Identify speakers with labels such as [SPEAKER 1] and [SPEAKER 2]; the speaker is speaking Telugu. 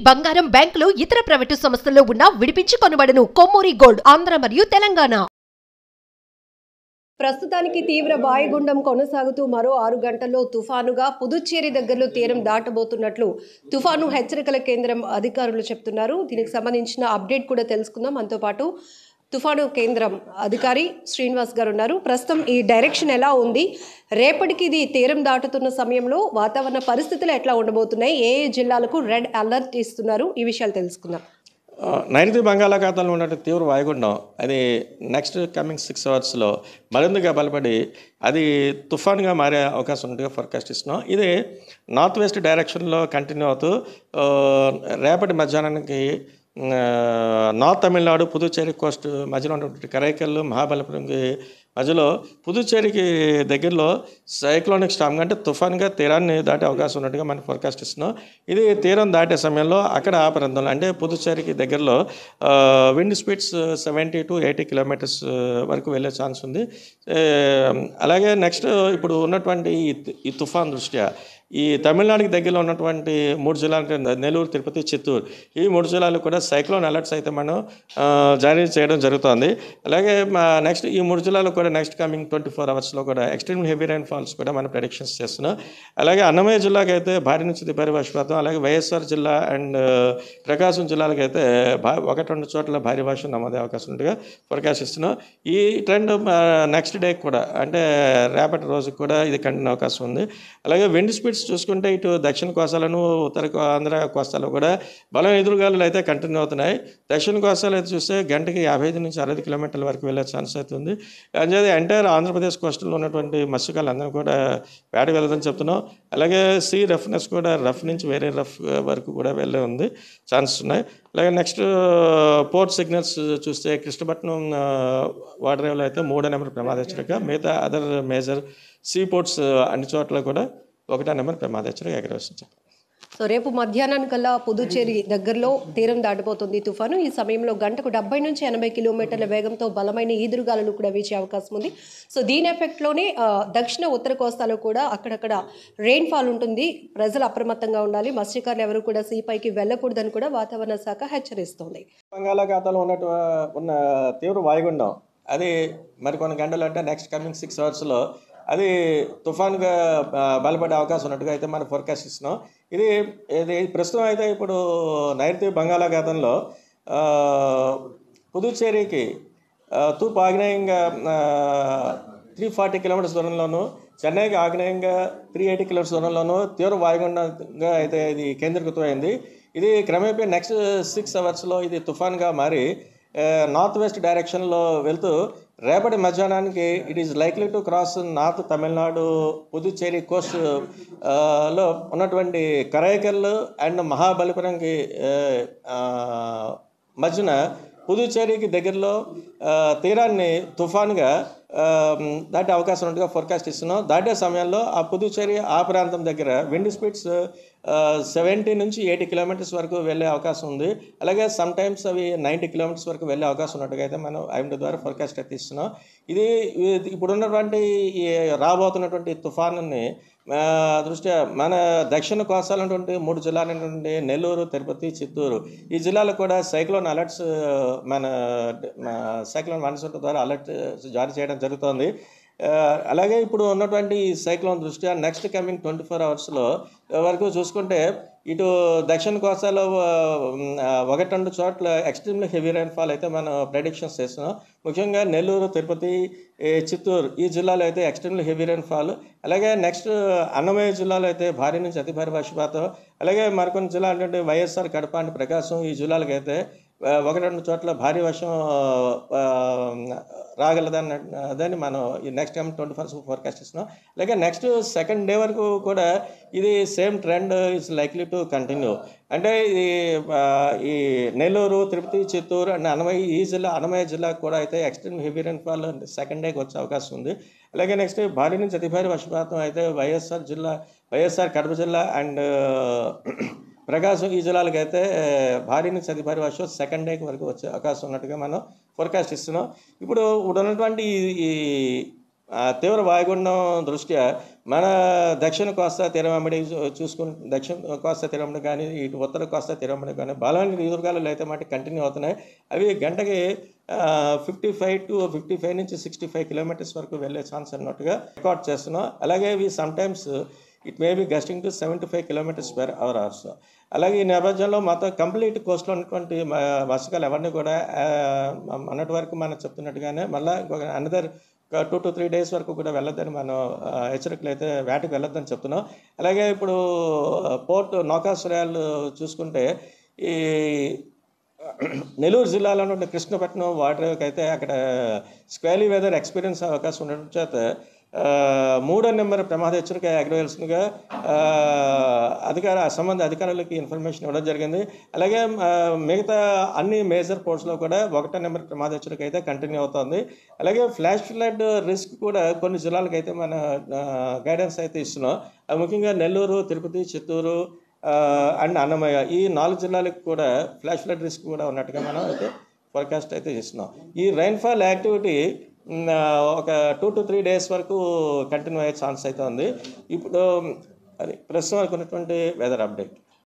[SPEAKER 1] బంగారం బ్యాంకులు ఇతర ప్రైవేటు సంస్థల్లో ఉన్న విడిపించి కొనబడును. కొమ్మూరి గోల్డ్ ఆంధ్ర మరియు తెలంగాణ.
[SPEAKER 2] ప్రస్తుతానికి తీవ్ర వాయుగుండం కొనసాగుతూ మరో 6 గంటల్లో తుఫానుగా పుదుచ్చేరి దగ్గరలో తీరం దాటబోతున్నట్లు తుఫాను హెచ్చరికల కేంద్రం అధికారులు చెప్తున్నారు. దీనికి సంబంధించిన అప్డేట్ కూడా తెలుసుకుందాం. మనతో పాటు తుఫాను కేంద్రం అధికారి శ్రీనివాస్ గారు ఉన్నారు. ప్రస్తుతం ఈ డైరెక్షన్ ఎలా ఉంది, రేపటికి ఇది తీరం దాటుతున్న సమయంలో వాతావరణ పరిస్థితులు ఎట్లా ఉండబోతున్నాయి, ఏ జిల్లాలకు రెడ్ అలర్ట్ ఇస్తున్నారు, ఈ విషయాలు తెలుసుకుందాం.
[SPEAKER 3] నైరుతి బంగాళాఖాతంలో ఉన్న తీవ్ర వాయుగుండం అది నెక్స్ట్ కమింగ్ 6 అవర్స్లో మరింతగా బలపడి అది తుఫాన్గా మారే అవకాశం ఉన్నట్టుగా ఫోర్కాస్ట్ ఇస్తున్నాం. ఇది నార్త్ వెస్ట్ డైరెక్షన్లో కంటిన్యూ అవుతూ రేపటి మధ్యాహ్నానికి నార్త్ తమిళనాడు పుదుచ్చేరి కోస్ట్ మధ్యలో ఉన్నటువంటి కరైకల్ మహాబలిపురంకి మధ్యలో పుదుచ్చేరికి దగ్గరలో సైక్లోనిక్ స్టామ్ అంటే తుఫాన్గా తీరాన్ని దాటే అవకాశం ఉన్నట్టుగా మనం ఫోర్కాస్ట్ ఇస్తున్నాం. ఇది తీరం దాటే సమయంలో అక్కడ ఆ ప్రాంతంలో అంటే పుదుచ్చేరికి దగ్గరలో విండ్ స్పీడ్స్ 70 to 80 కిలోమీటర్స్ వరకు వెళ్ళే ఛాన్స్ ఉంది. అలాగే నెక్స్ట్ ఇప్పుడు ఉన్నటువంటి ఈ తుఫాన్ దృష్ట్యా ఈ తమిళనాడుకి దగ్గరలో ఉన్నటువంటి 3 జిల్లాలు నెల్లూరు, తిరుపతి, చిత్తూరు ఈ 3 జిల్లాలు కూడా సైక్లోన్ అలర్ట్స్ అయితే మనం జారీ చేయడం జరుగుతుంది. అలాగే నెక్స్ట్ ఈ 3 జిల్లాలు కూడా నెక్స్ట్ కమింగ్ 24 అవర్స్లో కూడా ఎక్స్ట్రీమ్ హెవీ రైన్ ఫాల్స్ కూడా మనం ప్రెడిక్షన్స్ చేస్తున్నాం. అలాగే అన్నమయ్య జిల్లాకి అయితే భారీ నుంచి భారీ వర్షపాతం, అలాగే వైఎస్ఆర్ జిల్లా అండ్ ప్రకాశం జిల్లాలకు అయితే 1-2 చోట్ల భారీ వర్షం నమోదే అవకాశం ఉన్నట్టుగా ఫోర్కాస్ట్ ఇస్తున్నాం. ఈ ట్రెండ్ నెక్స్ట్ డే కూడా అంటే రేపటి రోజుకి కూడా ఇది కంటిన్యూ అవకాశం ఉంది. అలాగే విండ్ స్పీడ్స్ చూసుకుంటే ఇటు దక్షిణ కోస్తాలను ఉత్తర ఆంధ్ర కోస్తాలో కూడా బలం ఎదురుగాలు అయితే కంటిన్యూ అవుతున్నాయి. దక్షిణ కోస్తాలు అయితే చూస్తే గంటకి 55 నుంచి 60 కిలోమీటర్ల వరకు వెళ్ళే ఛాన్స్ అవుతుంది. అంచేది ఎంటైర్ ఆంధ్రప్రదేశ్ కోస్టల్లో ఉన్నటువంటి మత్స్యకారులు అందరూ కూడా వేటకు వెళ్ళదని చెప్తున్నాం. అలాగే సీ రఫ్నెస్ కూడా రఫ్ నుంచి వేరే రఫ్ వరకు కూడా వెళ్ళే ఉంది ఛాన్సెస్ ఉన్నాయి. అలాగే నెక్స్ట్ పోర్ట్ సిగ్నల్స్ చూస్తే కృష్ణపట్నం వాడరేవులో అయితే 3వ నెంబర్ ప్రమాద హెచ్చరిక, మిగతా అదర్ మేజర్ సీ పోర్ట్స్ అన్ని చోట్ల కూడా 1వ నెంబర్ ప్రమాద హెచ్చరిక ఎగరవేసింది.
[SPEAKER 2] సో రేపు మధ్యాహ్నానికల్లా పుదుచ్చేరి దగ్గరలో తీరం దాటిపోతుంది తుఫాను. ఈ సమయంలో గంటకు 70 నుంచి 80 కిలోమీటర్ల వేగంతో బలమైన ఈదురుగాలులు కూడా వీచే అవకాశం ఉంది. సో దీని ఎఫెక్ట్లోనే దక్షిణ ఉత్తర కోస్తాలో కూడా అక్కడక్కడ రెయిన్ ఫాల్ ఉంటుంది. ప్రజలు అప్రమత్తంగా ఉండాలి. మత్స్యకారులు ఎవరు కూడా సీపైకి వెళ్ళకూడదని కూడా వాతావరణ శాఖ హెచ్చరిస్తోంది.
[SPEAKER 3] బంగాళాఖాతంలో ఉన్న తీవ్ర వాయుగుండం అది మరికొన్ని గంటలు అంటే నెక్స్ట్ కమింగ్ 6 అవర్స్లో అది తుఫాన్గా బలపడే అవకాశం ఉన్నట్టుగా అయితే మనం ఫోర్కాస్ట్ ఇస్తున్నాం. ఇది ప్రస్తుతం అయితే ఇప్పుడు నైరుతి బంగాళాఖాతంలో పుదుచ్చేరికి తూర్పు ఆగ్నేయంగా 340 కిలోమీటర్స్ దూరంలోను, చెన్నైకి ఆగ్నేయంగా 380 కిలోమీటర్స్ దూరంలోను తీవ్ర వాయుగుండంగా అయితే ఇది కేంద్రీకృతమైంది. ఇది క్రమేపీ నెక్స్ట్ 6 అవర్స్లో ఇది తుఫాన్గా మారి నార్త్ వెస్ట్ డైరెక్షన్లో వెళ్తూ రేపటి మధ్యాహ్నానికి it is likely to cross north Tamil Nadu Puducherry Coast లో ఉన్నటువంటి కరైకల్ అండ్ మహాబలిపురంకి మధ్యన పుదుచ్చేరికి దగ్గరలో తీరాన్ని తుఫాన్గా దాటే అవకాశం ఉన్నట్టుగా ఫోర్కాస్ట్ ఇస్తున్నాం. దాటే సమయంలో ఆ పుదుచ్చేరి ఆ ప్రాంతం దగ్గర విండ్ స్పీడ్స్ 70 నుంచి 80 కిలోమీటర్స్ వరకు వెళ్ళే అవకాశం ఉంది. అలాగే సమ్ టైమ్స్ అవి 90 కిలోమీటర్స్ వరకు వెళ్ళే అవకాశం ఉన్నట్టుగా అయితే మనం ఐఎండీ ద్వారా ఫోర్కాస్ట్ అయితే ఇస్తున్నాం. ఇది ఇప్పుడున్నటువంటి రాబోతున్నటువంటి తుఫానుని దృష్ట్యా మన దక్షిణ కోస్తాలైనటువంటి 3 జిల్లాలైనటువంటి నెల్లూరు, తిరుపతి, చిత్తూరు ఈ జిల్లాలకు కూడా సైక్లోన్ అలర్ట్స్ మన సైక్లోన్ మాన్సూన్ ద్వారా అలర్ట్ జారీ చేయడం జరుగుతోంది. అలాగే ఇప్పుడు ఉన్నటువంటి సైక్లోన్ దృష్ట్యా నెక్స్ట్ కమింగ్ 24 అవర్స్లో వరకు చూసుకుంటే ఇటు దక్షిణ కోస్తాలో 1-2 చోట్ల ఎక్స్ట్రీమ్లీ హెవీ రైన్ఫాల్ అయితే మనం ప్రెడిక్షన్స్ చేస్తున్నాం. ముఖ్యంగా నెల్లూరు, తిరుపతి, చిత్తూరు ఈ జిల్లాలో అయితే ఎక్స్ట్రీమ్లీ హెవీ రైన్ఫాల్, అలాగే నెక్స్ట్ అన్నమయ్య జిల్లాలో అయితే భారీ నుంచి అతి భారీ వర్షపాతం, అలాగే మరికొన్ని జిల్లాలు అంటే వైఎస్ఆర్, కడప అండ్ ప్రకాశం ఈ జిల్లాలకు అయితే 1-2 చోట్ల భారీ వర్షం రాగలదని మనం ఈ నెక్స్ట్ టైం 24 ఫోర్కాస్ట్ ఇస్తున్నాం. అలాగే నెక్స్ట్ సెకండ్ డే వరకు కూడా ఇది same trend is likely to continue. అంటే ఈ నెల్లూరు, తిరుపతి, చిత్తూరు అండ్ అన్నమయ్య జిల్లాకు కూడా అయితే ఎక్స్ట్రీమ్ హెవీ రైన్ఫాల్ సెకండ్ డేకి వచ్చే అవకాశం ఉంది. అలాగే నెక్స్ట్ భారీ నుంచి అతి భారీ వర్షపాతం అయితే వైఎస్ఆర్ కడప జిల్లా అండ్ ప్రకాశం ఈ జిల్లాలకు అయితే భారీ నుంచి అతి భారీ వర్షం సెకండ్ డేకి వరకు వచ్చే అవకాశం ఉన్నట్టుగా మనం ఫోర్కాస్ట్ ఇస్తున్నాం. ఇప్పుడు ఉన్నటువంటి ఈ తీవ్ర వాయుగుండం దృష్ట్యా మన దక్షిణ కోస్తా తీరవెంబడి చూసుకుంటే దక్షిణ కోస్తా తీరవెంబడి కానీ ఇటు ఉత్తర కోస్తా తీరవెంబడి కానీ బలమైన ఎదురుగాలు అయితే మాట కంటిన్యూ అవుతున్నాయి. అవి గంటకి 55 నుంచి 65 కిలోమీటర్స్ వరకు వెళ్ళే ఛాన్స్ అన్నట్టుగా రికార్డ్ చేస్తున్నాం. అలాగే ఇవి sometimes it may be gusting to 75 kilometres per hour also. అలాగే ఈ నేపథ్యంలో మొత్తం కంప్లీట్ కోస్ట్లో ఉన్నటువంటి మత్స్యకారులు ఎవరిని కూడా అన్నటి వరకు మనం చెప్తున్నట్టుగానే మళ్ళీ ఇంకొక అనదర్ 2 to 3 డేస్ వరకు కూడా వెళ్ళొద్దని మనం హెచ్చరికలు అయితే వేటకు వెళ్ళొద్దని చెప్తున్నాం. అలాగే ఇప్పుడు పోర్ట్ నౌకాశ్రయాలు చూసుకుంటే ఈ నెల్లూరు జిల్లాలో ఉన్న కృష్ణపట్నం వాటర్కి అయితే అక్కడ స్క్వేలీ వెదర్ ఎక్స్పీరియన్స్ అవకాశం ఉండడం చేత 3వ నెంబర్ ప్రమాద హెచ్చరిక ఎగరవేయాల్సిందిగా సంబంధ అధికారులకి ఇన్ఫర్మేషన్ ఇవ్వడం జరిగింది. అలాగే మిగతా అన్ని మేజర్ పోర్ట్స్లో కూడా 1వ నెంబర్ ప్రమాద హెచ్చరిక అయితే కంటిన్యూ అవుతుంది. అలాగే ఫ్లాష్ ఫ్లడ్ రిస్క్ కూడా కొన్ని జిల్లాలకు అయితే మన గైడెన్స్ అయితే ఇస్తున్నాం. ముఖ్యంగా నెల్లూరు, తిరుపతి, చిత్తూరు అండ్ అన్నమయ్య ఈ 4 జిల్లాలకు కూడా ఫ్లాష్ ఫ్లడ్ రిస్క్ కూడా ఉన్నట్టుగా మనం అయితే ఫోర్కాస్ట్ అయితే ఇస్తున్నాం. ఈ రైన్ఫాల్ యాక్టివిటీ ఒక 2 to 3 డేస్ వరకు కంటిన్యూ అయ్యే ఛాన్స్ అయితే ఉంది. ఇప్పుడు అది ప్రస్తుతం ఉన్నటువంటి వెదర్ అప్డేట్.